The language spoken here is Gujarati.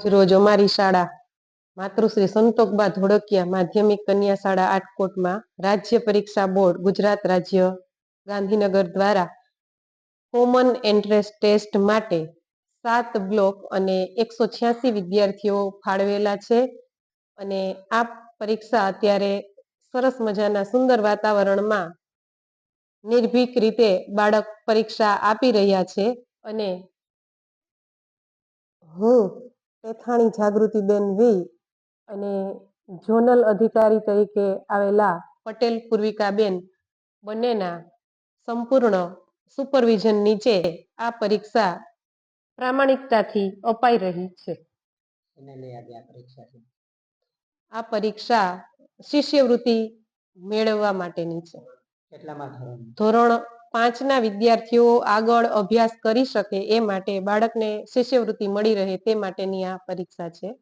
રોજ અમારી શાળા માતૃશ્રી સંતોકબા ધોળકિયા માધ્યમિક કન્યા શાળા આટકોટમાં રાજ્ય પરીક્ષા બોર્ડ ગુજરાત રાજ્ય ગાંધીનગર દ્વારા કોમન એન્ટ્રન્સ ટેસ્ટ માટે 7 બ્લોક અને 186 વિદ્યાર્થીઓ ફાળવેલા છે અને આ પરીક્ષા અત્યારે સરસ મજાના સુંદર વાતાવરણમાં નિર્ભીક રીતે બાળક પરીક્ષા આપી રહ્યા છે અને હું પેથાણી જાગૃતિબેન વી અને ઝોનલ અધિકારી તરીકે આવેલા પટેલ પૂર્વિકાબેન બંનેના સંપૂર્ણ સુપરવિઝન નીચે આ પરીક્ષા પ્રામાણિકતાથી અપાઈ રહી છે. આ પરીક્ષા શિષ્યવૃત્તિ મેળવવા માટેની છે. ધોરણ 5ના વિદ્યાર્થીઓ આગળ અભ્યાસ કરી શકે એ માટે બાળકને શિષ્યવૃત્તિ મળી રહે તે માટેની આ પરીક્ષા છે.